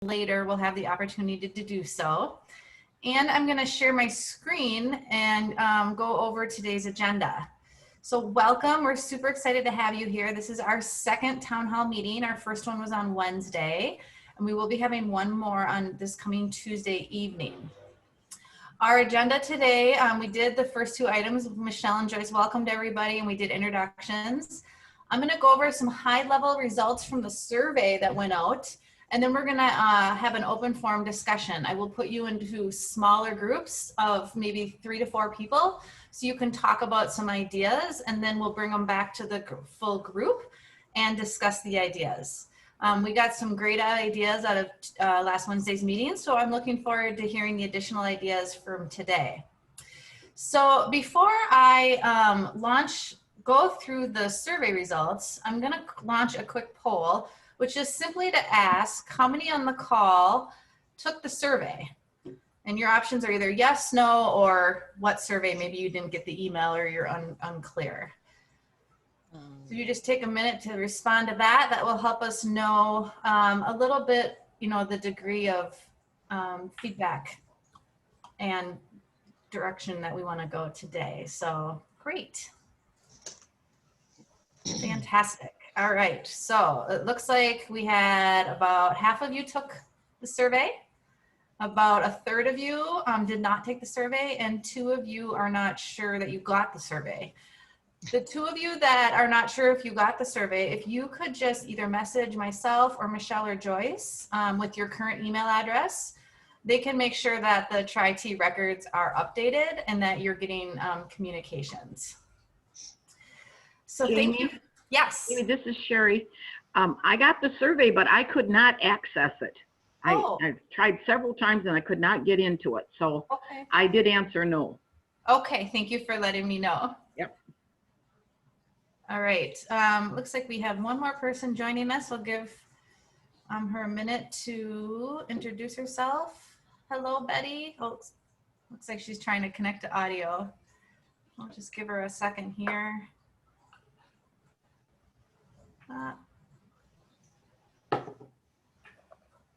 later will have the opportunity to do so. And I'm going to share my screen and go over today's agenda. So welcome, we're super excited to have you here. This is our second town hall meeting. Our first one was on Wednesday, and we will be having one more on this coming Tuesday evening. Our agenda today, we did the first two items. Michelle and Joyce welcomed everybody and we did introductions. I'm gonna go over some high level results from the survey that went out, and then we're gonna have an open forum discussion. I will put you into smaller groups of maybe 3 to 4 people so you can talk about some ideas, and then we'll bring them back to the full group and discuss the ideas. We got some great ideas out of last Wednesday's meeting, so I'm looking forward to hearing the additional ideas from today. So before I go through the survey results, I'm going to launch a quick poll, which is simply to ask how many on the call took the survey. And your options are either yes, no, or what survey. Maybe you didn't get the email or you're unclear. So you just take a minute to respond to that. That will help us know a little bit, the degree of feedback and direction that we want to go today. So great. Fantastic. All right. So it looks like we had about half of you took the survey. About a third of you did not take the survey, and 2 of you are not sure that you got the survey. The 2 of you that are not sure if you got the survey, if you could just either message myself or Michelle or Joyce with your current email address, they can make sure that the Tri-T records are updated and that you're getting communications. So Jamie, thank you. Yes. Jamie, this is Sherry. I got the survey, but I could not access it. I've tried several times and I could not get into it. So okay. I did answer no. Okay, thank you for letting me know. Yep. All right, looks like we have one more person joining us. I'll give her a minute to introduce herself. Hello, Betty. Oh, looks like she's trying to connect to audio. I'll just give her a second here.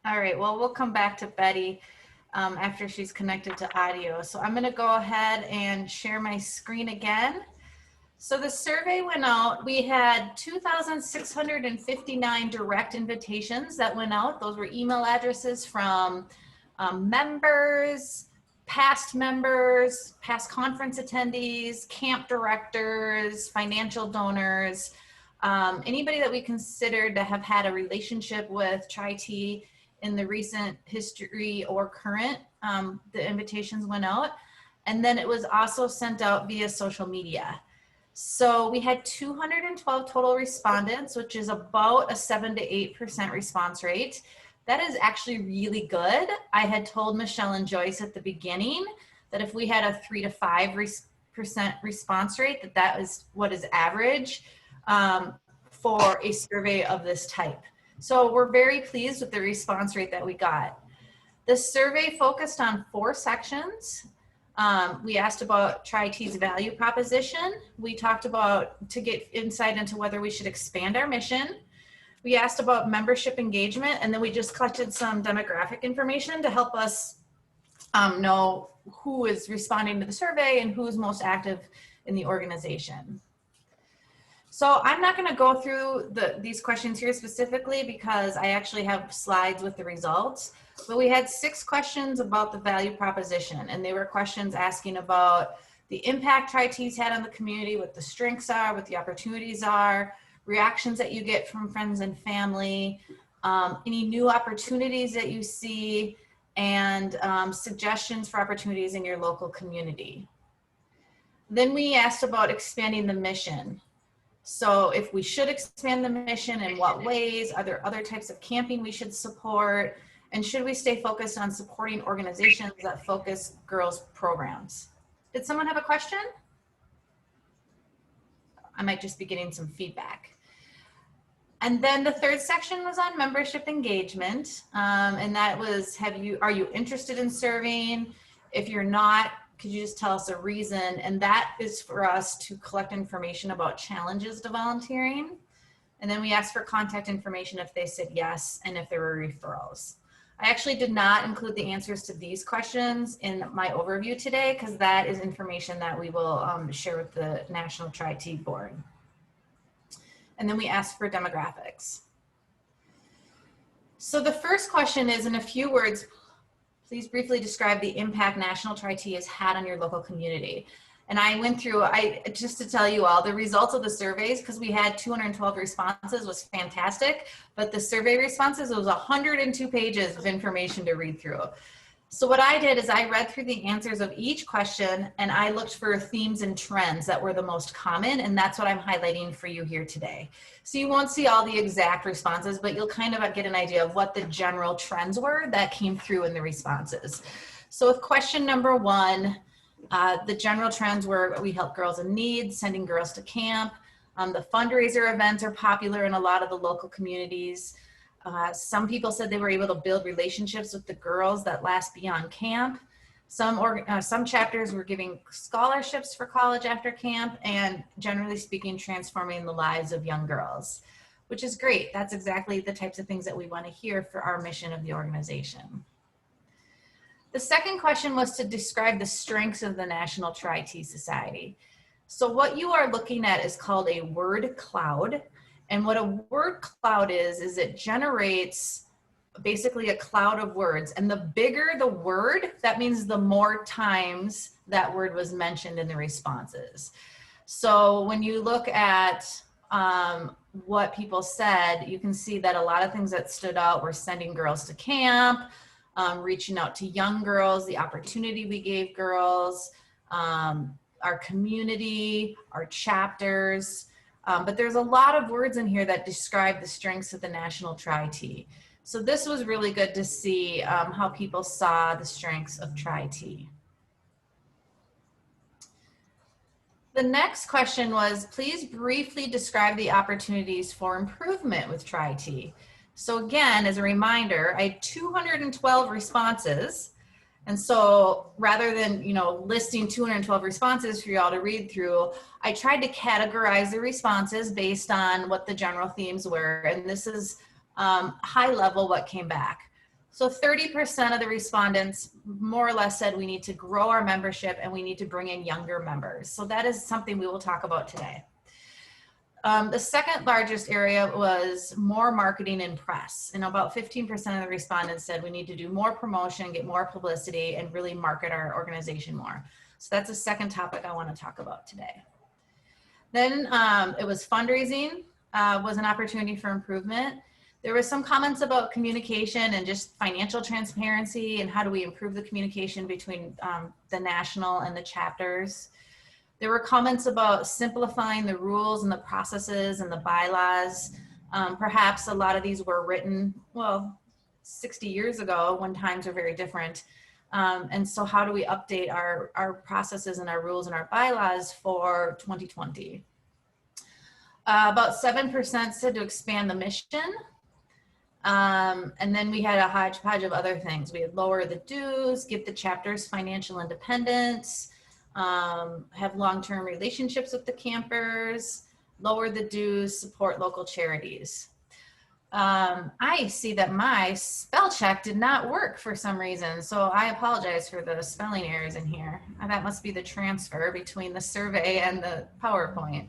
All right, well, we'll come back to Betty after she's connected to audio. So I'm gonna go ahead and share my screen again. So the survey went out. We had 2,659 direct invitations that went out. Those were email addresses from members, past conference attendees, camp directors, financial donors, anybody that we considered to have had a relationship with Tri-T in the recent history or current. The invitations went out, and then it was also sent out via social media. So we had 212 total respondents, which is about a 7 to 8% response rate. That is actually really good. I had told Michelle and Joyce at the beginning that if we had a 3 to 5% response rate, that is what is average for a survey of this type. So we're very pleased with the response rate that we got. The survey focused on 4 sections. We asked about Tri-T's value proposition. We talked about to get insight into whether we should expand our mission. We asked about membership engagement, and then we just collected some demographic information to help us know who is responding to the survey and who's most active in the organization. So I'm not going to go through these questions here specifically because I actually have slides with the results, but we had 6 questions about the value proposition, and they were questions asking about the impact Tri-T's had on the community, what the strengths are, what the opportunities are, reactions that you get from friends and family, any new opportunities that you see, and suggestions for opportunities in your local community. Then we asked about expanding the mission. So if we should expand the mission, in what ways? Are there other types of camping we should support? And should we stay focused on supporting organizations that focus girls programs? Did someone have a question? I might just be getting some feedback. And then the third section was on membership engagement. And that was, are you interested in serving? If you're not, could you just tell us a reason? And that is for us to collect information about challenges to volunteering. And then we asked for contact information if they said yes, and if there were referrals. I actually did not include the answers to these questions in my overview today because that is information that we will share with the National Tri-T Board. And then we asked for demographics. So the first question is, in a few words, please briefly describe the impact National Tri-T has had on your local community. And I went through, just to tell you all, the results of the surveys, because we had 212 responses, was fantastic. But the survey responses, it was 102 pages of information to read through. So what I did is I read through the answers of each question and I looked for themes and trends that were the most common, and that's what I'm highlighting for you here today. So you won't see all the exact responses, but you'll kind of get an idea of what the general trends were that came through in the responses. So with question number 1, the general trends were we help girls in need, sending girls to camp. The fundraiser events are popular in a lot of the local communities. Some people said they were able to build relationships with the girls that last beyond camp. Some chapters were giving scholarships for college after camp, and generally speaking, transforming the lives of young girls, which is great. That's exactly the types of things that we want to hear for our mission of the organization. The second question was to describe the strengths of the National Tri-T Society. So what you are looking at is called a word cloud. And what a word cloud is it generates basically a cloud of words. And the bigger the word, that means the more times that word was mentioned in the responses. So when you look at what people said, you can see that a lot of things that stood out were sending girls to camp, reaching out to young girls, the opportunity we gave girls, our community, our chapters. But there's a lot of words in here that describe the strengths of the National Tri-T. So this was really good to see how people saw the strengths of Tri-T. The next question was, please briefly describe the opportunities for improvement with Tri-T. So again, as a reminder, I had 212 responses. And so rather than, listing 212 responses for y'all to read through, I tried to categorize the responses based on what the general themes were. And this is high level what came back. So 30% of the respondents more or less said we need to grow our membership and we need to bring in younger members. So that is something we will talk about today. The second largest area was more marketing and press. And about 15% of the respondents said we need to do more promotion, get more publicity, and really market our organization more. So that's the second topic I want to talk about today. Then it was fundraising was an opportunity for improvement. There were some comments about communication and just financial transparency and how do we improve the communication between the national and the chapters. There were comments about simplifying the rules and the processes and the bylaws. Perhaps a lot of these were written, 60 years ago when times were very different. And so how do we update our processes and our rules and our bylaws for 2020? About 7% said to expand the mission. And then we had a hodgepodge of other things. We had lower the dues, give the chapters financial independence, have long-term relationships with the campers, lower the dues, support local charities. I see that my spell check did not work for some reason, so I apologize for the spelling errors in here. That must be the transfer between the survey and the PowerPoint.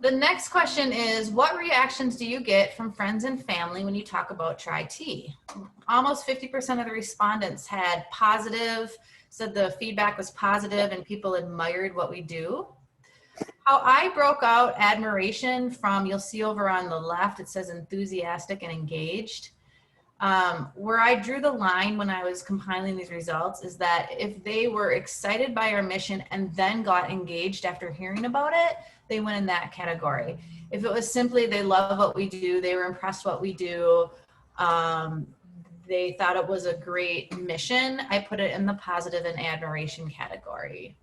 The next question is, what reactions do you get from friends and family when you talk about Tri-T? Almost 50% of the respondents had positive, said the feedback was positive and people admired what we do. How I broke out admiration from, you'll see over on the left, it says enthusiastic and engaged. Where I drew the line when I was compiling these results is that if they were excited by our mission and then got engaged after hearing about it, they went in that category. If it was simply they love what we do, they were impressed what we do, they thought it was a great mission, I put it in the positive and admiration category.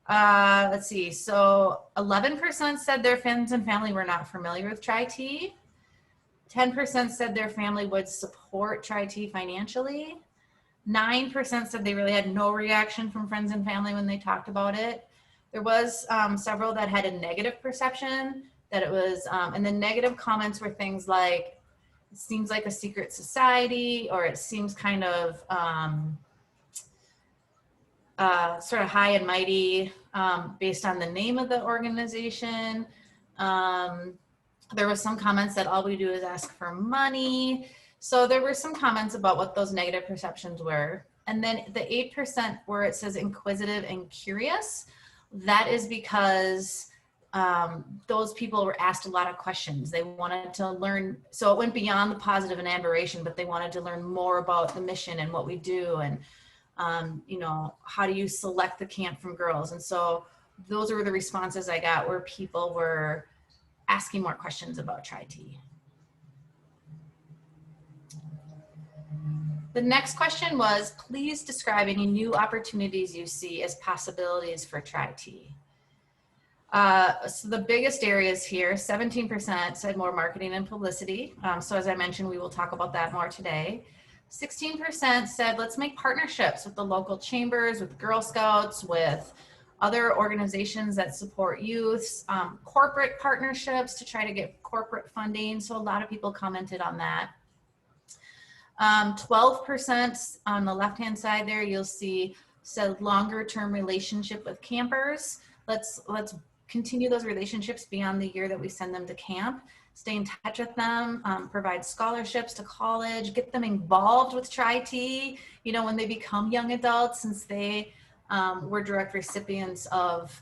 Let's see, so 11% said their friends and family were not familiar with Tri-T. 10% said their family would support Tri-T financially. 9% said they really had no reaction from friends and family when they talked about it. There was several that had a negative perception that it was, and the negative comments were things like, It seems like a secret society, or it seems kind of sort of high and mighty based on the name of the organization. There was some comments that all we do is ask for money. So there were some comments about what those negative perceptions were. And then the 8% where it says inquisitive and curious, that is because those people were asked a lot of questions. They wanted to learn, so it went beyond the positive and admiration, but they wanted to learn more about the mission and what we do, and you know, how do you select the camp from girls? And so those were the responses I got, where people were asking more questions about Tri-T. The next question was, please describe any new opportunities you see as possibilities for Tri-T. So the biggest areas here, 17% said more marketing and publicity. So as I mentioned, we will talk about that more today. 16% said, let's make partnerships with the local chambers, with Girl Scouts, with other organizations that support youths, corporate partnerships to try to get corporate funding. So a lot of people commented on that. 12% on the left-hand side there, you'll see said longer term relationship with campers. Let's continue those relationships beyond the year that we send them to camp. Stay in touch with them, provide scholarships to college, get them involved with Tri-T, you know, when they become young adults, since they were direct recipients of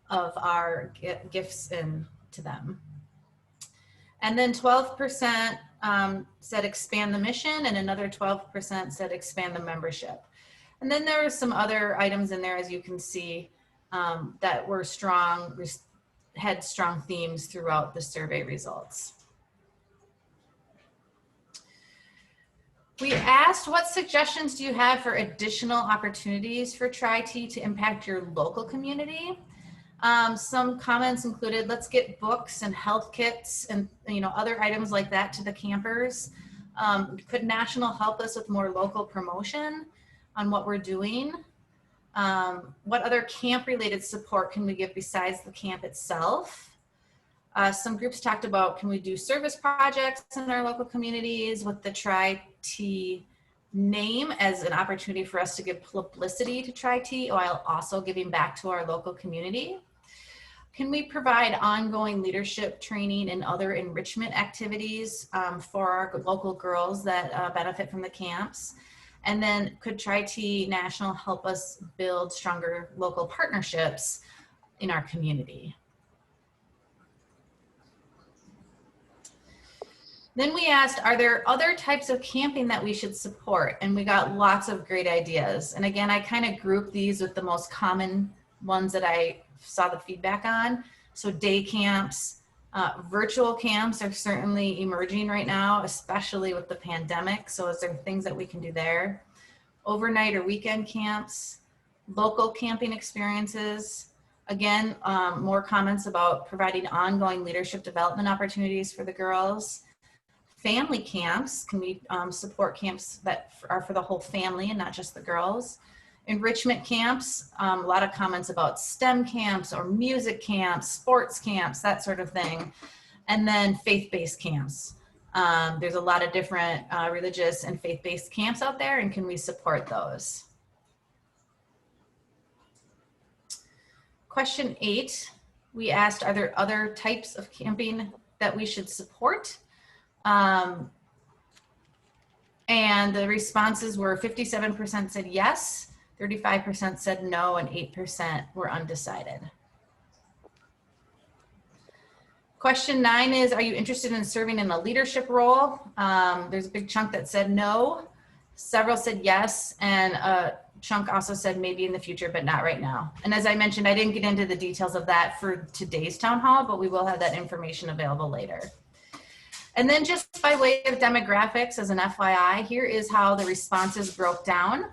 our gifts to them. And then 12% said expand the mission, and another 12% said expand the membership. And then there are some other items in there, as you can see, that were strong, had strong themes throughout the survey results. We asked, what suggestions do you have for additional opportunities for Tri-T to impact your local community? Some comments included, let's get books and health kits and, you know, other items like that to the campers. Could National help us with more local promotion on what we're doing? What other camp related support can we give besides the camp itself? Some groups talked about, can we do service projects in our local communities with the Tri-T name as an opportunity for us to give publicity to Tri-T while also giving back to our local community? Can we provide ongoing leadership training and other enrichment activities for our local girls that benefit from the camps? And then could Tri-T National help us build stronger local partnerships in our community? Then we asked, are there other types of camping that we should support? And we got lots of great ideas. And again, I kind of grouped these with the most common ones that I saw the feedback on. So day camps, virtual camps are certainly emerging right now, especially with the pandemic. So is there things that we can do there? Overnight or weekend camps, local camping experiences. Again, more comments about providing ongoing leadership development opportunities for the girls. Family camps, can we support camps that are for the whole family and not just the girls? Enrichment camps, a lot of comments about STEM camps or music camps, sports camps, that sort of thing. And then faith-based camps. There's a lot of different religious and faith-based camps out there, and can we support those? Question 8, we asked, are there other types of camping that we should support? And the responses were 57% said yes, 35% said no, and 8% were undecided. Question 9 is, are you interested in serving in a leadership role? There's a big chunk that said no, several said yes, and a chunk also said maybe in the future, but not right now. And as I mentioned, I didn't get into the details of that for today's town hall, but we will have that information available later. And then just by way of demographics, as an FYI, here is how the responses broke down.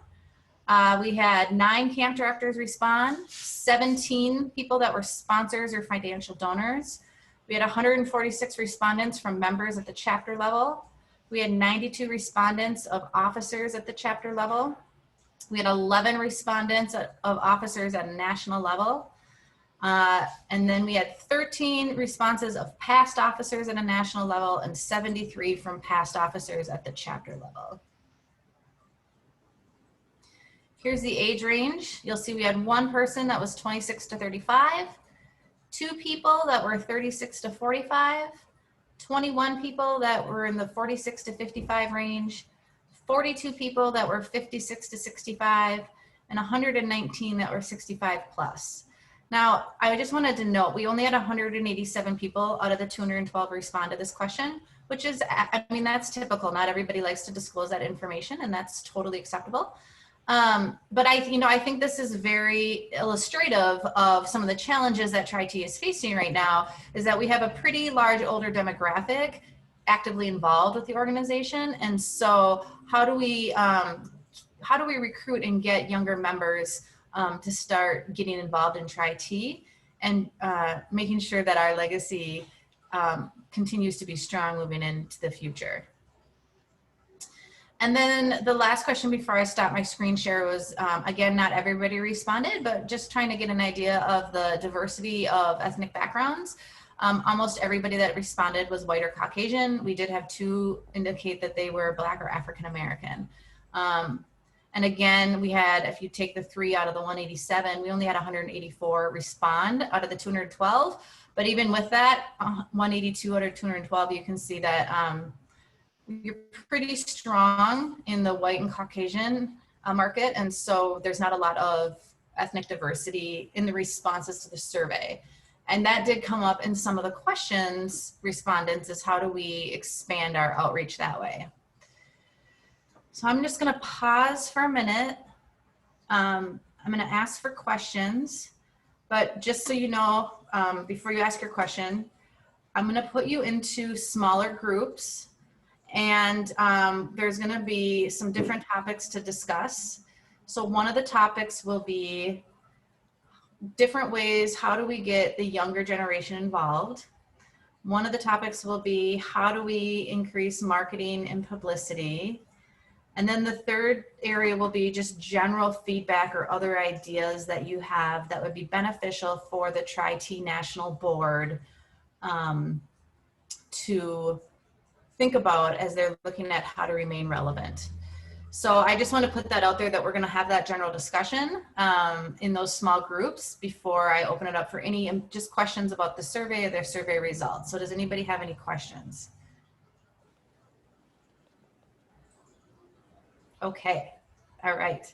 We had 9 camp directors respond, 17 people that were sponsors or financial donors. We had 146 respondents from members at the chapter level. We had 92 respondents of officers at the chapter level. We had 11 respondents of officers at a national level. And then we had 13 responses of past officers at a national level and 73 from past officers at the chapter level. Here's the age range. You'll see we had one person that was 26 to 35, two people that were 36 to 45, 21 people that were in the 46 to 55 range, 42 people that were 56 to 65, and 119 that were 65 plus. Now, I just wanted to note, we only had 187 people out of the 212 respond to this question, which is, I mean, that's typical. Not everybody likes to disclose that information, and that's totally acceptable. But I think this is very illustrative of some of the challenges that Tri-T is facing right now, is that we have a pretty large older demographic actively involved with the organization. And so how do we recruit and get younger members to start getting involved in Tri-T and making sure that our legacy continues to be strong moving into the future? And then the last question before I stop my screen share was, again, not everybody responded, but just trying to get an idea of the diversity of ethnic backgrounds. Almost everybody that responded was white or Caucasian. We did have two indicate that they were Black or African American. And again, we had, if you take the 3 out of the 187, we only had 184 respond out of the 212. But even with that, 182 out of 212, you can see that you're pretty strong in the white and Caucasian market. And so there's not a lot of ethnic diversity in the responses to the survey. And that did come up in some of the questions, respondents, is how do we expand our outreach that way? So I'm just gonna pause for a minute. I'm gonna ask for questions, but just so you know, before you ask your question, I'm gonna put you into smaller groups, and there's gonna be some different topics to discuss. So one of the topics will be different ways, how do we get the younger generation involved? One of the topics will be, how do we increase marketing and publicity? And then the third area will be just general feedback or other ideas that you have that would be beneficial for the Tri-T National Board to think about as they're looking at how to remain relevant. So I just want to put that out there that we're going to have that general discussion in those small groups before I open it up for any just questions about the survey or their survey results. So does anybody have any questions? Okay, all right.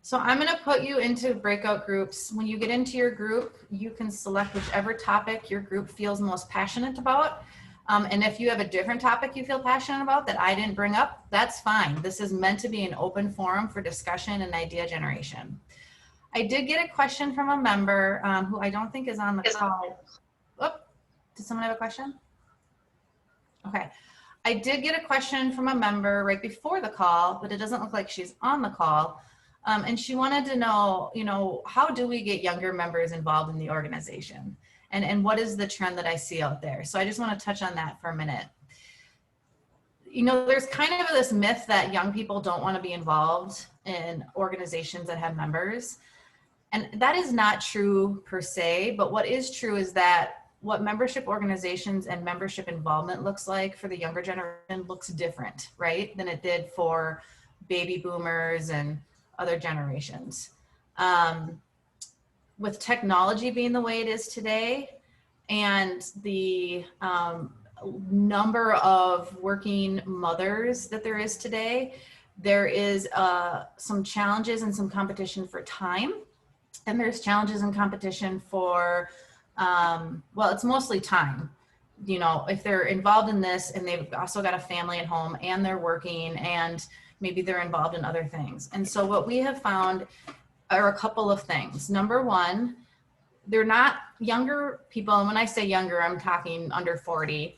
So I'm going to put you into breakout groups. When you get into your group, you can select whichever topic your group feels most passionate about. And if you have a different topic you feel passionate about that I didn't bring up, that's fine. This is meant to be an open forum for discussion and idea generation. I did get a question from a member who I don't think is on the call. Oh, did someone have a question? Okay. I did get a question from a member right before the call, but it doesn't look like she's on the call. And she wanted to know, how do we get younger members involved in the organization? And what is the trend that I see out there? So I just want to touch on that for a minute. There's kind of this myth that young people don't want to be involved in organizations that have members. And that is not true per se, but what is true is that what membership organizations and membership involvement looks like for the younger generation looks different, right, than it did for baby boomers and other generations. With technology being the way it is today and the number of working mothers that there is today, there is some challenges and some competition for time. And there's challenges and competition for, well, it's mostly time. If they're involved in this and they've also got a family at home and they're working and maybe they're involved in other things. And so what we have found are a couple of things. Number one, they're not younger people. And when I say younger, I'm talking under 40.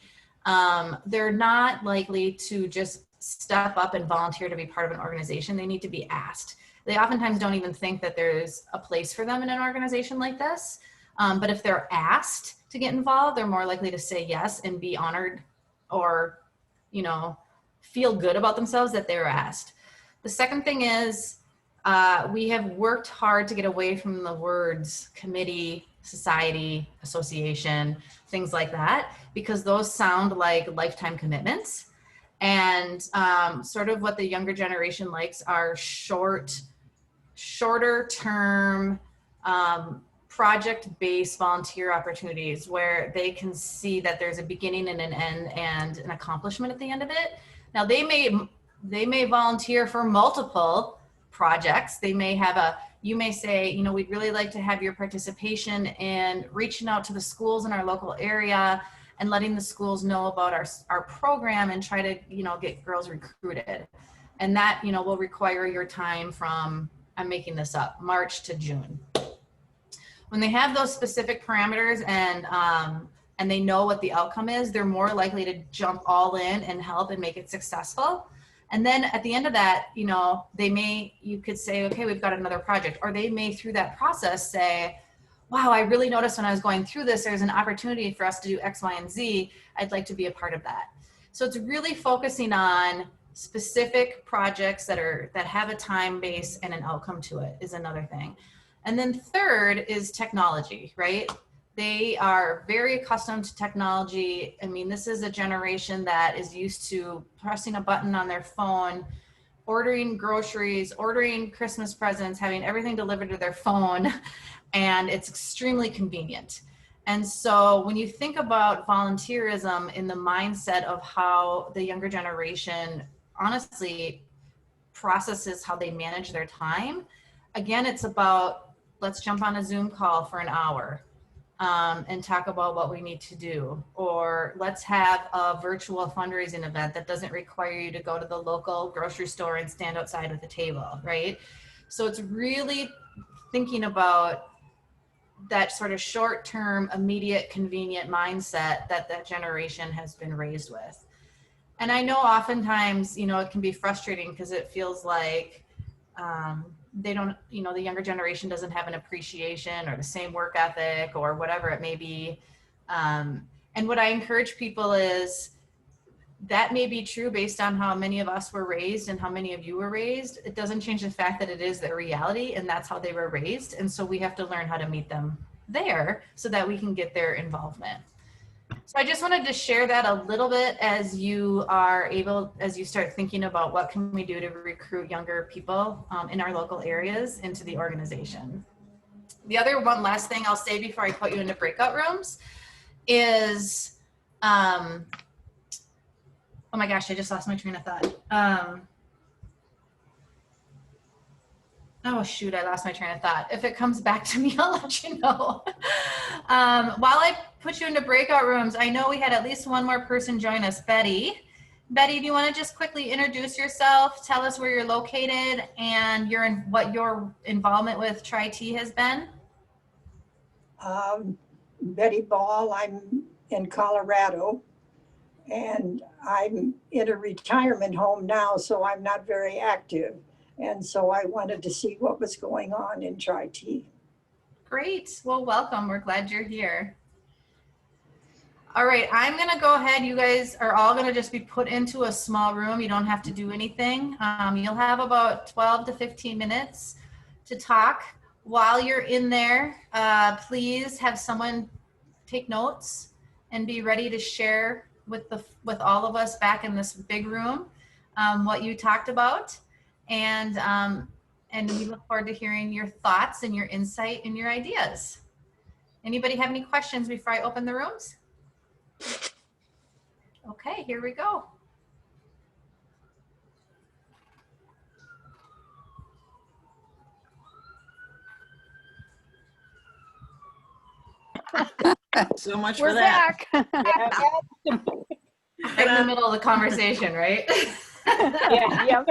They're not likely to just step up and volunteer to be part of an organization. They need to be asked. They oftentimes don't even think that there's a place for them in an organization like this. But if they're asked to get involved, they're more likely to say yes and be honored or, feel good about themselves that they were asked. The second thing is we have worked hard to get away from the words committee society, association, things like that, because those sound like lifetime commitments. And sort of what the younger generation likes are shorter term, project-based volunteer opportunities where they can see that there's a beginning and an end and an accomplishment at the end of it. Now they may volunteer for multiple projects. They may have you may say, you know, we'd really like to have your participation in reaching out to the schools in our local area and letting the schools know about our program and try to, you know, get girls recruited. And that, you know, will require your time from, I'm making this up, March to June. When they have those specific parameters and they know what the outcome is, they're more likely to jump all in and help and make it successful. And then at the end of that, you know, you could say, okay, we've got another project. Or they may, through that process, say, wow, I really noticed when I was going through this, there's an opportunity for us to do X, Y, and Z. I'd like to be a part of that. So it's really focusing on specific projects that have a time base and an outcome to it is another thing. And then third is technology, right? They are very accustomed to technology. I mean, this is a generation that is used to pressing a button on their phone, ordering groceries, ordering Christmas presents, having everything delivered to their phone, and it's extremely convenient. And so when you think about volunteerism in the mindset of how the younger generation honestly processes how they manage their time, again, it's about, let's jump on a Zoom call for an hour and talk about what we need to do. Or let's have a virtual fundraising event that doesn't require you to go to the local grocery store and stand outside with a table, right? So it's really thinking about that sort of short-term, immediate, convenient mindset that generation has been raised with. And I know oftentimes, you know, it can be frustrating because it feels like they don't, you know, the younger generation doesn't have an appreciation or the same work ethic or whatever it may be. And what I encourage people is that may be true based on how many of us were raised and how many of you were raised. It doesn't change the fact that it is their reality and that's how they were raised. And so we have to learn how to meet them there so that we can get their involvement. So I just wanted to share that a little bit as you start thinking about what can we do to recruit younger people in our local areas into the organization. The other one last thing I'll say before I put you into breakout rooms is, oh my gosh, I just lost my train of thought. Oh shoot, I lost my train of thought. If it comes back to me, I'll let you know. While I put you into breakout rooms, I know we had at least one more person join us, Betty. Betty, do you want to just quickly introduce yourself, tell us where you're located and what your involvement with Tri-T has been? Betty Ball, I'm in Colorado and I'm in a retirement home now, so I'm not very active. And so I wanted to see what was going on in Tri-T. Great. Well, welcome. We're glad you're here. All right. I'm going to go ahead. You guys are all going to just be put into a small room. You don't have to do anything. You'll have about 12 to 15 minutes to talk. While you're in there, please have someone take notes and be ready to share with all of us back in this big room what you talked about. And we look forward to hearing your thoughts and your insight and your ideas. Anybody have any questions before I open the rooms? Okay, here we go. So much We're for that. back. Right in the middle of the conversation, right? Yeah.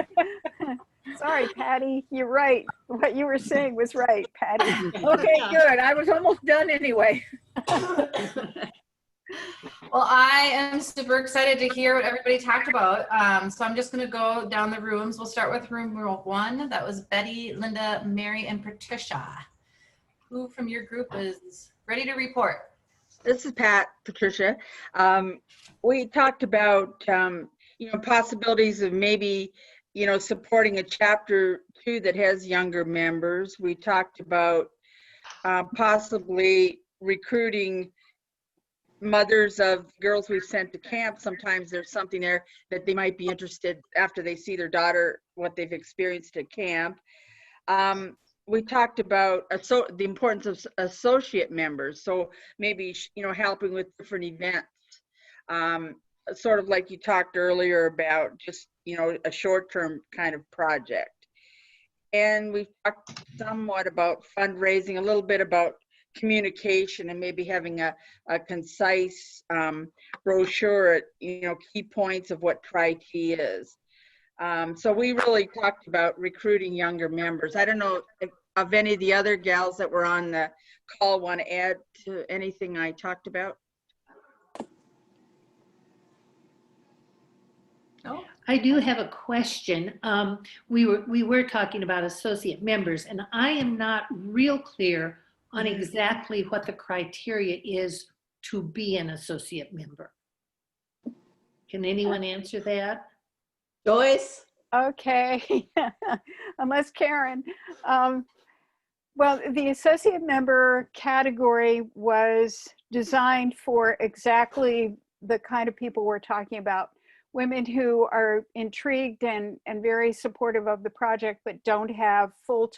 Sorry, Patty. You're right. What you were saying was right, Patty. Okay, good. I was almost done anyway. Well, I am super excited to hear what everybody talked about. So I'm just going to go down the rooms. We'll start with room 1. That was Betty, Linda, Mary, and Patricia. Who from your group is ready to report? This is Patricia. We talked about, possibilities of maybe, supporting a chapter 2 that has younger members. We talked about possibly recruiting mothers of girls we've sent to camp. Sometimes there's something there that they might be interested after they see their daughter, what they've experienced at camp. We talked about the importance of associate members. So maybe, helping with different events. Sort of like you talked earlier about just, a short-term kind of project. And we talked somewhat about fundraising, a little bit about communication, and maybe having a concise brochure at, key points of what TTT is. So we really talked about recruiting younger members. I don't know if any of the other gals that were on the call want to add to anything I talked about. No? I do have a question. We were talking about associate members, and I am not real clear on exactly what the criteria is to be an associate member. Can anyone answer that? Joyce? Okay, unless Karen. Well, the associate member category was designed for exactly the kind of people we're talking about. Women who are intrigued and very supportive of the project, but don't have full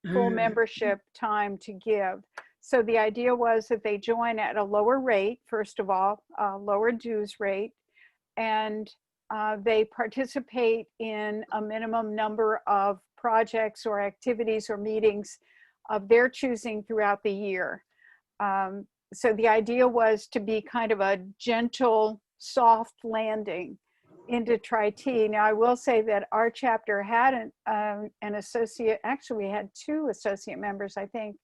membership time to give. So the idea was that they join at a lower rate, first of all, a lower dues rate, and they participate in a minimum number of projects or activities or meetings of their choosing throughout the year. So the idea was to be kind of a gentle, soft landing into TTT. Now I will say that our chapter had an associate, actually we had 2 associate members, I think.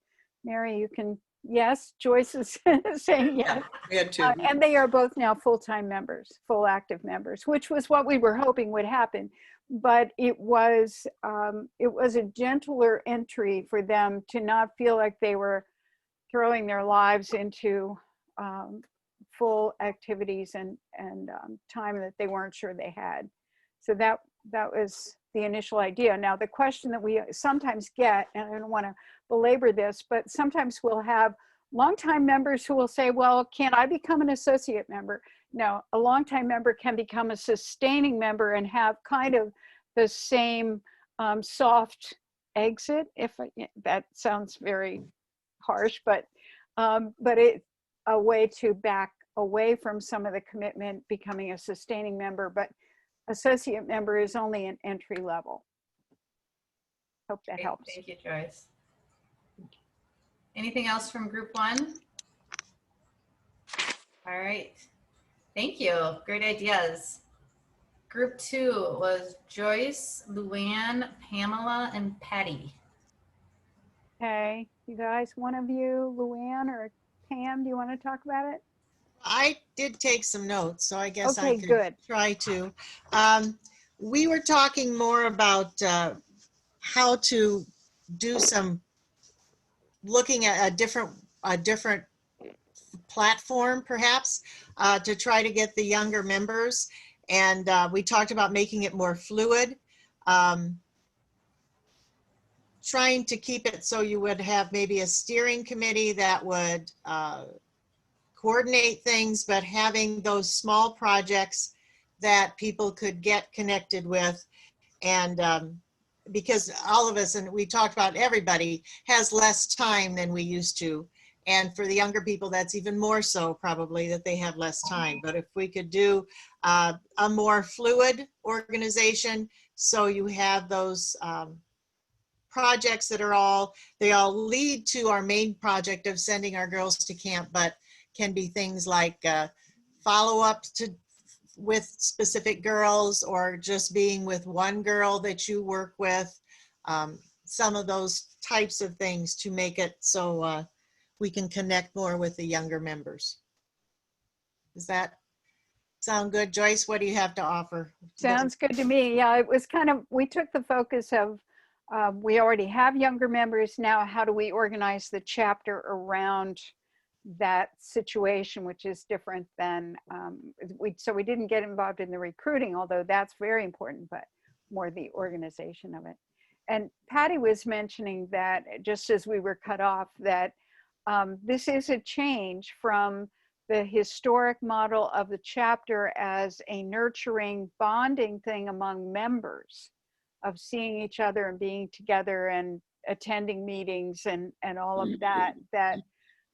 Mary, you can, yes, Joyce is saying yes. Yeah, we had 2. And they are both now full-time members, full active members, which was what we were hoping would happen. But it was a gentler entry for them to not feel like they were throwing their lives into full activities and time that they weren't sure they had. So that was the initial idea. Now the question that we sometimes get, and I don't want to belabor this, but sometimes we'll have longtime members who will say, well, can I become an associate member? No, a longtime member can become a sustaining member and have kind of the same soft exit, that sounds very harsh, but it's a way to back away from some of the commitment, becoming a sustaining member, but associate member is only an entry level. Hope that helps. Thank you, Joyce. Anything else from group 1? All right. Thank you. Great ideas. Group 2 was Joyce, Luann, Pamela, and Patty. Okay, you guys, one of you, Luann or Pam, do you want to talk about it? I did take some notes, so I guess Okay, I could good. try to. We were talking more about how to do some looking at a different platform, perhaps, to try to get the younger members. And we talked about making it more fluid, trying to keep it so you would have maybe a steering committee that would coordinate things, but having those small projects that people could get connected with. And because all of us, and we talked about everybody, has less time than we used to. And for the younger people, that's even more so probably, that they have less time. But if we could do a more fluid organization, so you have those projects that are they all lead to our main project of sending our girls to camp, but can be things like follow-up with specific girls, or just being with one girl that you work with, some of those types of things to make it so we can connect more with the younger members. Does that sound good? Joyce, what do you have to offer? Sounds good to me. Yeah, it was kind of, we took the focus of, we already have younger members now, how do we organize the chapter around that situation, which is different than, so we didn't get involved in the recruiting, although that's very important, but more the organization of it. And Patty was mentioning that, just as we were cut off, that this is a change from the historic model of the chapter as a nurturing, bonding thing among members, of seeing each other and being together and attending meetings and all of that, that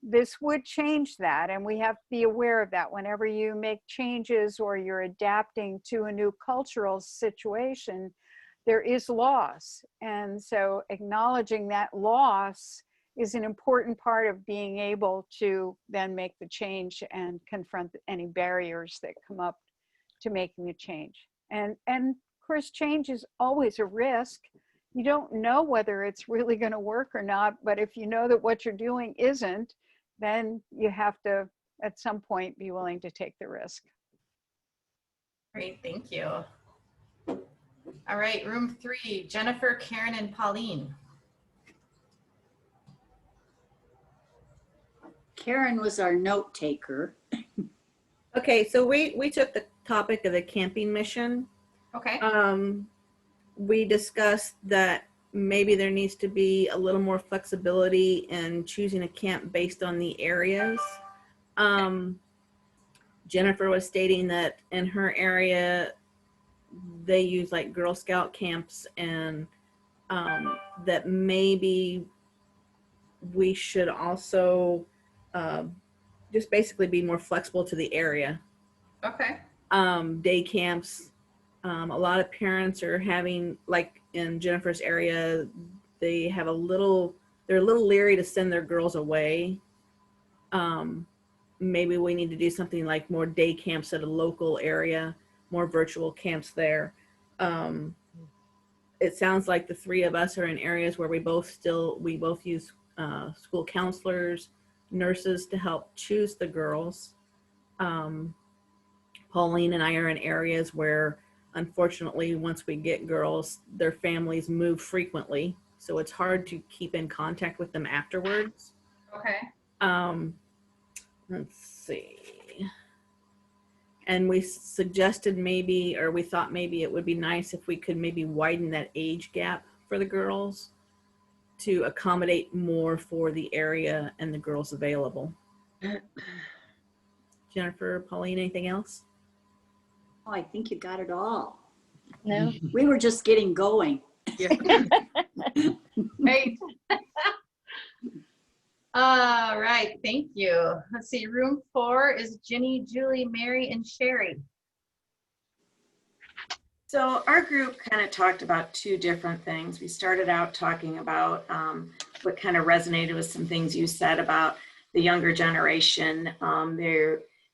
this would change that. And we have to be aware of that. Whenever you make changes or you're adapting to a new cultural situation, there is loss. And so acknowledging that loss is an important part of being able to then make the change and confront any barriers that come up to making a change. And of course, change is always a risk. You don't know whether it's really going to work or not, but if you know that what you're doing isn't, then you have to, at some point, be willing to take the risk. Great, thank you. All right, room 3, Jennifer, Karen, and Pauline. Karen was our note taker. Okay, so we took the topic of the camping mission. Okay. We discussed that maybe there needs to be a little more flexibility in choosing a camp based on the areas. Jennifer was stating that in her area, they use like Girl Scout camps, and that maybe we should also just basically be more flexible to the area. Okay. Day camps. A lot of parents are having, like in Jennifer's area, they're a little leery to send their girls away. Maybe we need to do something like more day camps at a local area, more virtual camps there. It sounds like the three of us are in areas where we both use school counselors, nurses to help choose the girls. Pauline and I are in areas where, unfortunately, once we get girls, their families move frequently, so it's hard to keep in contact with them afterwards. Okay. Let's see. And we suggested maybe, or we thought maybe it would be nice if we could maybe widen that age gap for the girls to accommodate more for the area and the girls available. Jennifer, Pauline, anything else? Oh, I think you got it all. No. We were just getting going. Yeah. Great. All right, thank you. Let's see, room 4 is Ginny, Julie, Mary, and Sherry. So our group kind of talked about two different things. We started out talking about what kind of resonated with some things you said about the younger generation.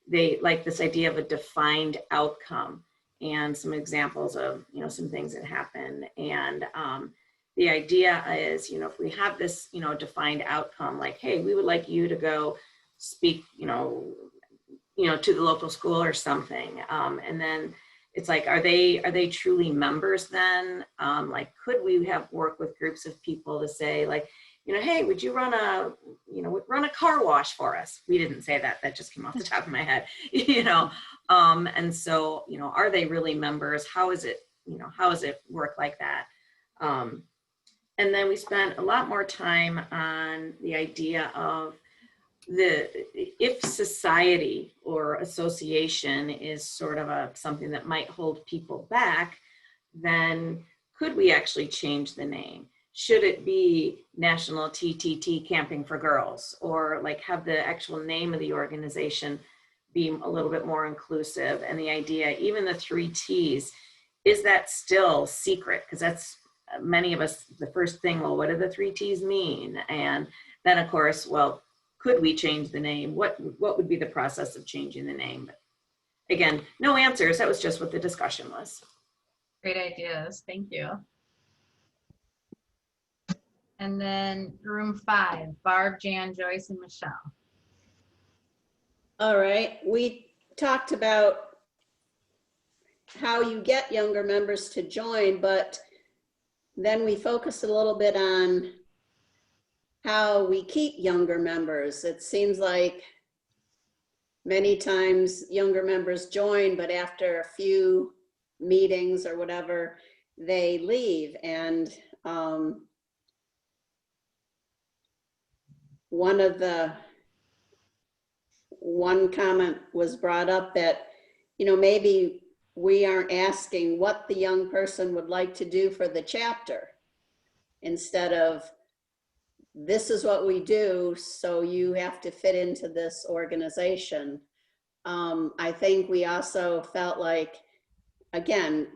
They like this idea of a defined outcome and some examples of, some things that happen. And the idea is, if we have this, defined outcome, like, hey, we would like you to go speak, to the local school or something. And then it's like, are they truly members then? Like, could we have worked with groups of people to say, like, hey, would you run a car wash for us? We didn't say that. That just came off the top of my head, and so, are they really members? How is it work like that? And then we spent a lot more time on the idea of if society or association is sort of something that might hold people back, then could we actually change the name? Should it be National TTT Camping for Girls, or like have the actual name of the organization be a little bit more inclusive? And the idea, even the 3 T's, is that still secret? Because that's many of us, the first thing, well, what do the 3 T's mean? And then of course, well, could we change the name? What would be the process of changing the name? But again, no answers. That was just what the discussion was. Great ideas, thank you. And then room 5, Barb, Jan, Joyce, and Michelle. All right, we talked about how you get younger members to join, but then we focused a little bit on how we keep younger members. It seems like many times younger members join, but after a few meetings or whatever, they leave. And one comment was brought up that, maybe we aren't asking what the young person would like to do for the chapter, instead of, this is what we do, so you have to fit into this organization. I think we also felt like, again,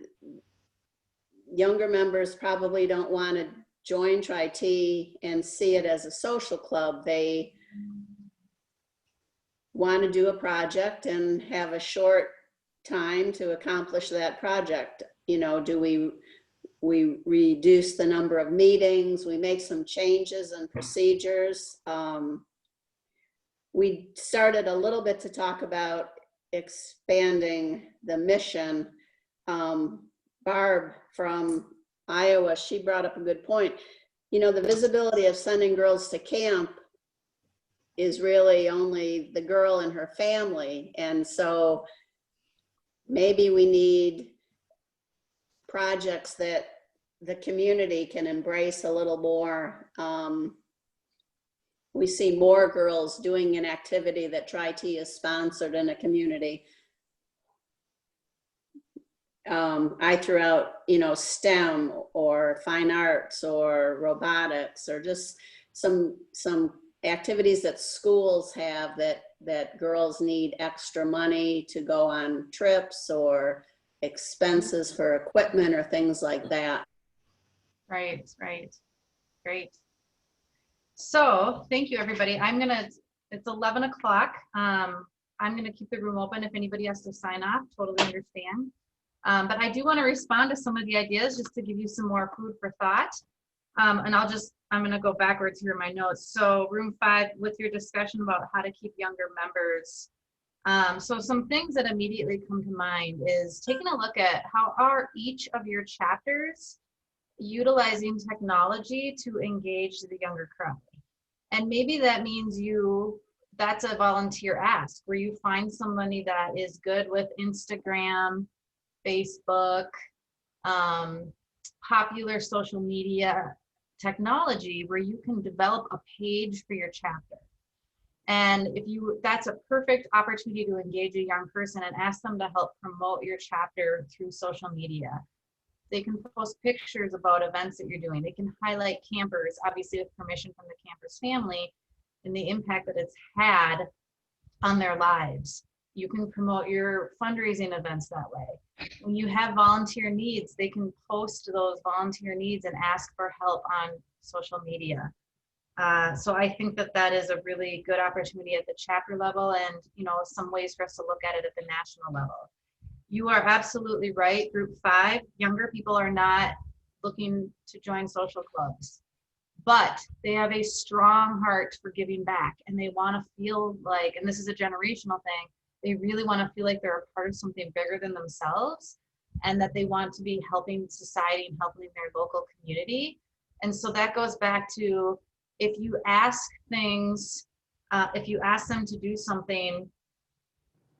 younger members probably don't want to join Tri-T and see it as a social club. They want to do a project and have a short time to accomplish that project. Do we reduce the number of meetings, we make some changes and procedures. We started a little bit to talk about expanding the mission. Barb from Iowa, she brought up a good point. The visibility of sending girls to camp is really only the girl and her family. And so maybe we need projects that the community can embrace a little more. We see more girls doing an activity that Tri-T is sponsored in a community. I threw out, STEM or fine arts or robotics, or just some activities that schools have that girls need extra money to go on trips or expenses for equipment or things like that. Right. Great. So thank you, everybody. It's 11 o'clock. I'm gonna keep the room open. If anybody has to sign off, totally understand. But I do want to respond to some of the ideas just to give you some more food for thought. And I'm going to go backwards here in my notes. So room 5, with your discussion about how to keep younger members. So some things that immediately come to mind is taking a look at how are each of your chapters utilizing technology to engage the younger crowd. And maybe that means that's a volunteer ask, where you find somebody that is good with Instagram, Facebook, popular social media technology, where you can develop a page for your chapter. And that's a perfect opportunity to engage a young person and ask them to help promote your chapter through social media. They can post pictures about events that you're doing. They can highlight campers, obviously with permission from the camper's family, and the impact that it's had on their lives. You can promote your fundraising events that way. When you have volunteer needs, they can post those volunteer needs and ask for help on social media. So I think that is a really good opportunity at the chapter level, and some ways for us to look at it at the national level. You are absolutely right. Group 5, younger people are not looking to join social clubs, but they have a strong heart for giving back, and they want to feel like, and this is a generational thing, they really want to feel like they're a part of something bigger than themselves, and that they want to be helping society and helping their local community. And so that goes back to, if you ask them to do something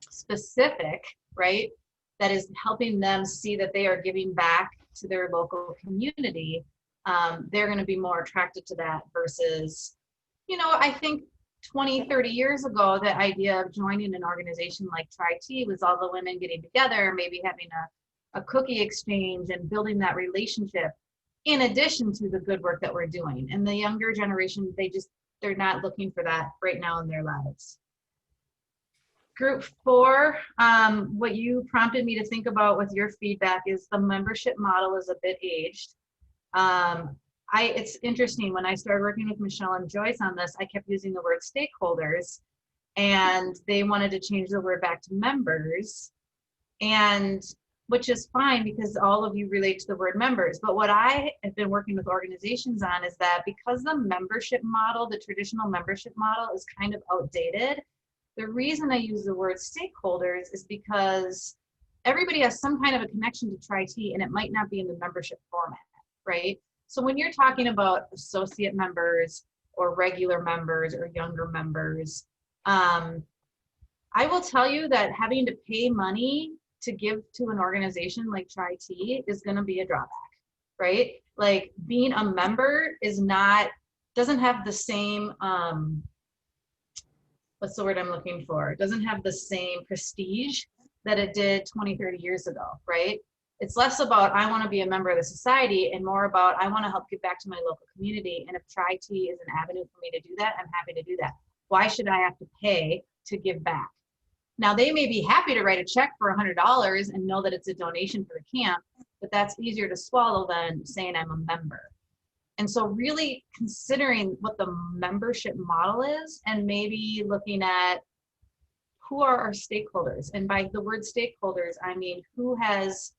specific, right, that is helping them see that they are giving back to their local community, they're going to be more attracted to that versus, I think 20, 30 years ago, the idea of joining an organization like Tri-T was all the women getting together, maybe having a cookie exchange and building that relationship, in addition to the good work that we're doing. And the younger generation, they're not looking for that right now in their lives. Group 4, what you prompted me to think about with your feedback is the membership model is a bit aged. It's interesting, when I started working with Michelle and Joyce on this, I kept using the word stakeholders, and they wanted to change the word back to members, and which is fine because all of you relate to the word members. But what I have been working with organizations on is that because the membership model, the traditional membership model, is kind of outdated, the reason I use the word stakeholders is because everybody has some kind of a connection to Tri-T, and it might not be in the membership format, right? So when you're talking about associate members or regular members or younger members, I will tell you that having to pay money to give to an organization like Tri-T is going to be a drawback, right? Like, being a member is not doesn't have the same, what's the word I'm looking for? It doesn't have the same prestige that it did 20, 30 years ago, right? It's less about, I want to be a member of the society, and more about, I want to help give back to my local community. And if Tri-T is an avenue for me to do that, I'm happy to do that. Why should I have to pay to give back? Now, they may be happy to write a check for $100 and know that it's a donation for the camp, but that's easier to swallow than saying I'm a member. And so really considering what the membership model is, and maybe looking at who are our stakeholders. And by the word stakeholders, I mean who has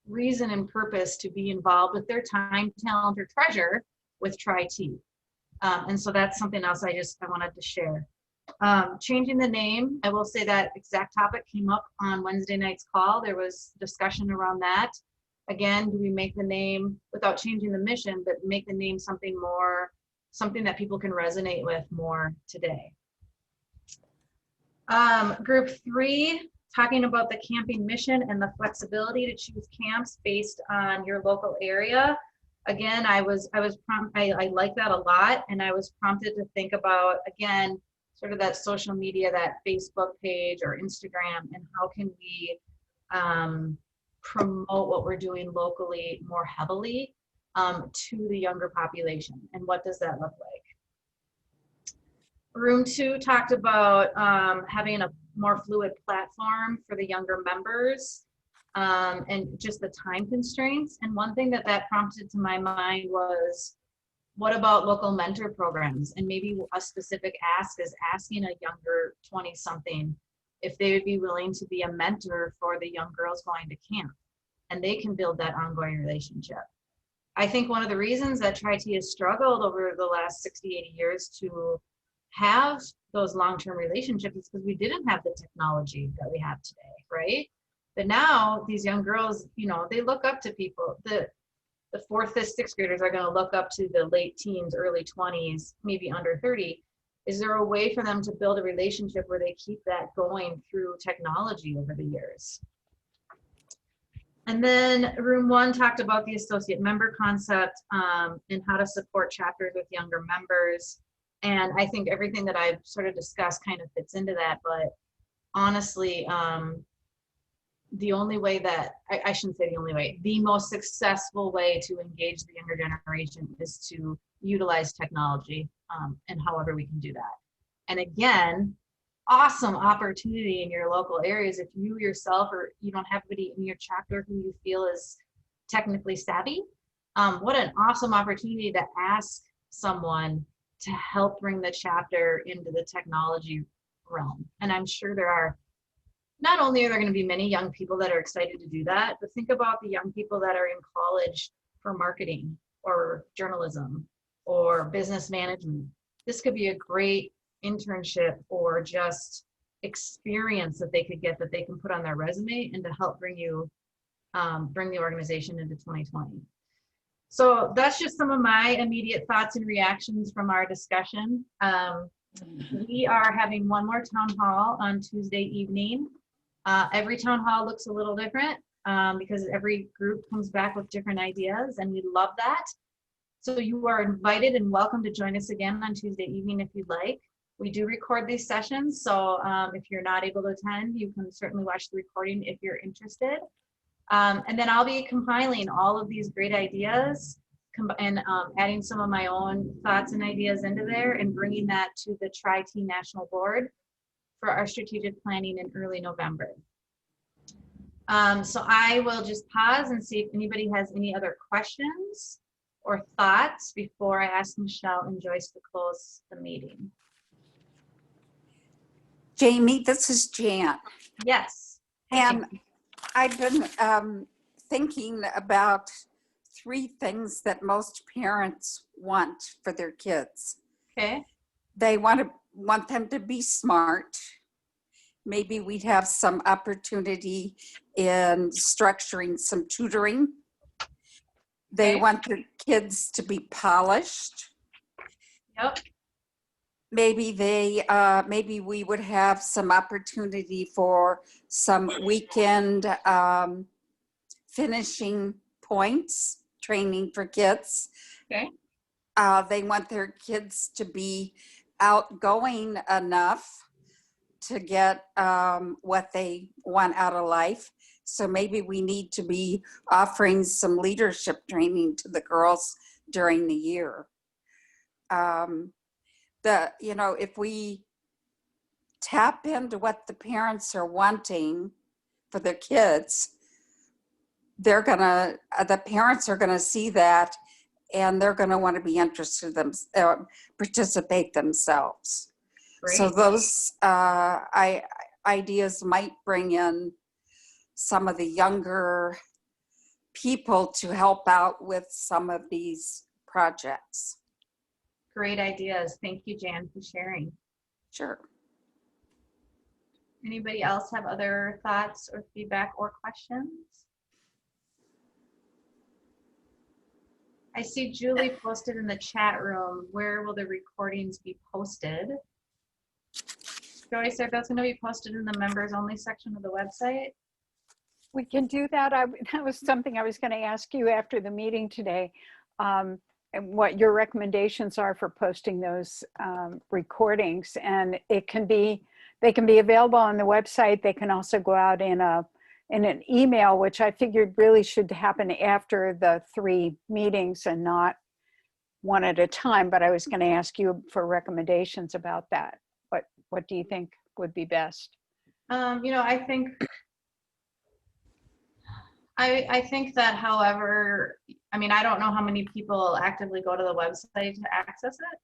reason and purpose to be involved with their time, talent, or treasure with Tri-T. And so that's something else I wanted to share. Changing the name, I will say that exact topic came up on Wednesday night's call. There was discussion around that. Again, do we make the name, without changing the mission, but make the name something more, something that people can resonate with more today. Group 3, talking about the camping mission and the flexibility to choose camps based on your local area. Again, I like that a lot, and I was prompted to think about, again, sort of that social media, that Facebook page or Instagram, and how can we promote what we're doing locally more heavily to the younger population, and what does that look like? Room 2 talked about having a more fluid platform for the younger members and just the time constraints. And one thing that prompted to my mind was, what about local mentor programs? And maybe a specific ask is asking a younger 20-something if they would be willing to be a mentor for the young girls going to camp, and they can build that ongoing relationship. I think one of the reasons that Tri-T has struggled over the last 60, 80 years to have those long-term relationships is because we didn't have the technology that we have today, right? But now these young girls, you know, they look up to people. The 4th, 5th, 6th graders are going to look up to the late teens, early 20s, maybe under 30. Is there a way for them to build a relationship where they keep that going through technology over the years? And then room 1 talked about the associate member concept and how to support chapters with younger members. And I think everything that I've sort of discussed kind of fits into that. But honestly, the only way that, I shouldn't say the only way, the most successful way to engage the younger generation is to utilize technology and however we can do that. And again, awesome opportunity in your local areas. If you yourself or you don't have anybody in your chapter who you feel is technically savvy, what an awesome opportunity to ask someone to help bring the chapter into the technology realm. And I'm sure there are, not only are there going to be many young people that are excited to do that, but think about the young people that are in college for marketing or journalism or business management. This could be a great internship or just experience that they could get, that they can put on their resume and to help bring the organization into 2020. So that's just some of my immediate thoughts and reactions from our discussion. We are having one more town hall on Tuesday evening. Every town hall looks a little different because every group comes back with different ideas, and we love that. So you are invited and welcome to join us again on Tuesday evening if you'd like. We do record these sessions, so if you're not able to attend, you can certainly watch the recording if you're interested. And then I'll be compiling all of these great ideas and adding some of my own thoughts and ideas into there and bringing that to the Tri-T National Board for our strategic planning in early November. So I will just pause and see if anybody has any other questions or thoughts before I ask Michelle and Joyce to close the meeting. Jamie, this is Jan. Yes. And I've been thinking about 3 things that most parents want for their kids. Okay. They want them to be smart. Maybe we'd have some opportunity in structuring some tutoring. They want their kids to be polished. Yep. Maybe we would have some opportunity for some weekend finishing points training for kids. Okay. They want their kids to be outgoing enough to get what they want out of life. So maybe we need to be offering some leadership training to the girls during the year. If we tap into what the parents are wanting for their kids, the parents are gonna see that, and they're gonna want to be interested in participate themselves. Great. So those ideas might bring in some of the younger people to help out with some of these projects. Great ideas. Thank you, Jan, for sharing. Sure. Anybody else have other thoughts or feedback or questions? I see Julie posted in the chat room, where will the recordings be posted? Joyce, are those going to be posted in the members only section of the website? We can do that. That was something I was going to ask you after the meeting today, and what your recommendations are for posting those recordings. And they can be available on the website. They can also go out in an email, which I figured really should happen after the 3 meetings and not one at a time. But I was going to ask you for recommendations about that. What do you think would be best? I think that, however, I don't know how many people actively go to the website to access it.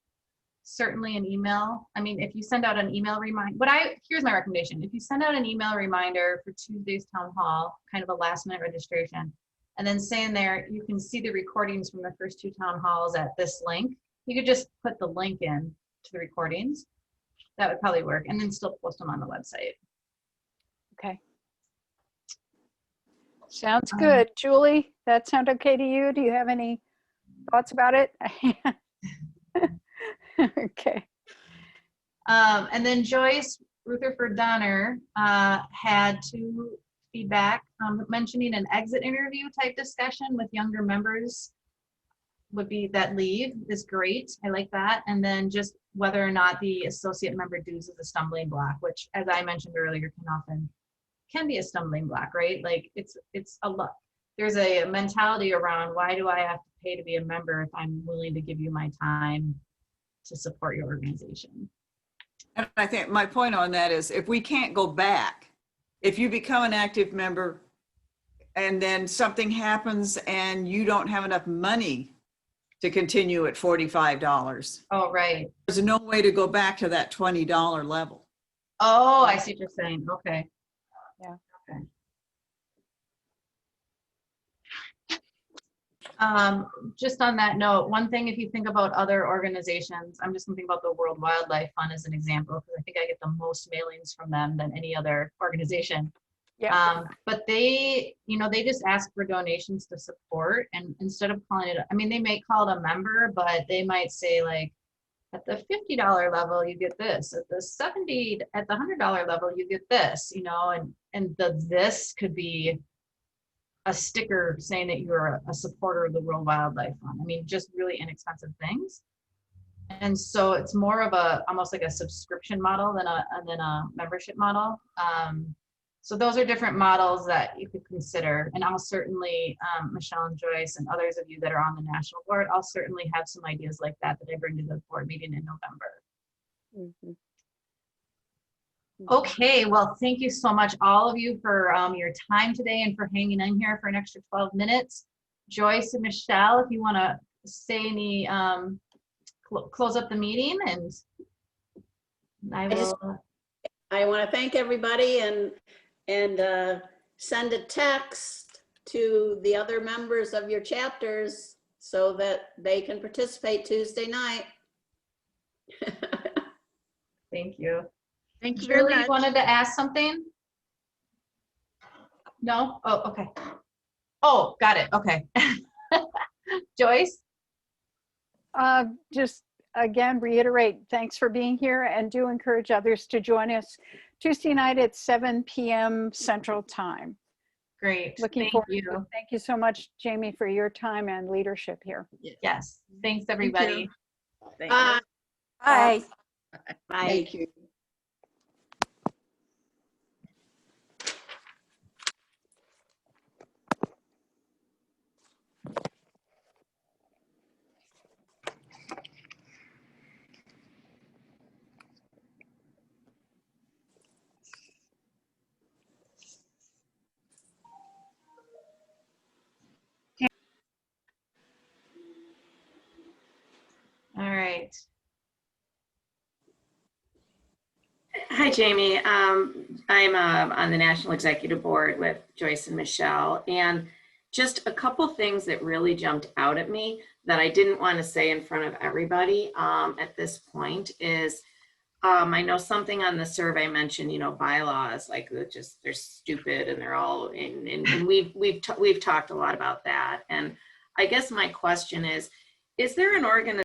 Certainly an email. If you send out an email reminder, here's my recommendation. If you send out an email reminder for Tuesday's town hall, kind of a last minute registration, and then say in there, you can see the recordings from the first 2 town halls at this link. You could just put the link in to the recordings. That would probably work, and then still post them on the website. Okay. Sounds good. Julie, that sound okay to you? Do you have any thoughts about it? Okay. And then Joyce Rutherford Donner had 2 feedback mentioning an exit interview type discussion with younger members would be that leave is great. I like that. And then just whether or not the associate member dues is a stumbling block, which, as I mentioned earlier, can be a stumbling block, right? Like it's a lot. There's a mentality around, why do I have to pay to be a member if I'm willing to give you my time to support your organization? And I think my point on that is, if we can't go back, if you become an active member and then something happens and you don't have enough money to continue at $45. Oh, right. There's no way to go back to that $20 level. Oh, I see what you're saying. Okay. Yeah. Okay. Just on that note, one thing, if you think about other organizations, I'm just thinking about the World Wildlife Fund as an example, because I think I get the most mailings from them than any other organization. Yeah. But they just ask for donations to support, and instead of calling it, they may call it a member, but they might say, like, at the $50 level, you get this. At the $100 level, you get this, and this could be a sticker saying that you're a supporter of the World Wildlife Fund. Just really inexpensive things. And so it's more of almost like a subscription model than a membership model. So those are different models that you could consider. And I'll certainly, Michelle and Joyce and others of you that are on the national board, I'll certainly have some ideas like that I bring to the board meeting in November. Mm-hmm. Okay, well, thank you so much, all of you, for your time today and for hanging in here for an extra 12 minutes. Joyce and Michelle, if you want to say any, close up the meeting, and I want to thank everybody and send a text to the other members of your chapters so that they can participate Tuesday night. Thank you. Thank you very Julie, much. wanted to ask something? No? Oh, okay. Oh, got it. Okay. Joyce? Just again, reiterate, thanks for being here, and do encourage others to join us Tuesday night at 7 p.m. Central Time. Great. Looking Thank forward you. to it. Thank you so much, Jamie, for your time and leadership here. Yes. Thanks, everybody. Thank you. Bye. Bye. Thank you. All right. Hi, Jamie. I'm on the National Executive Board with Joyce and Michelle, and just a couple things that really jumped out at me that I didn't want to say in front of everybody at this point is I know something on the survey mentioned, bylaws, like they're stupid and they're all and we've talked a lot about that. And I guess my question is there an organization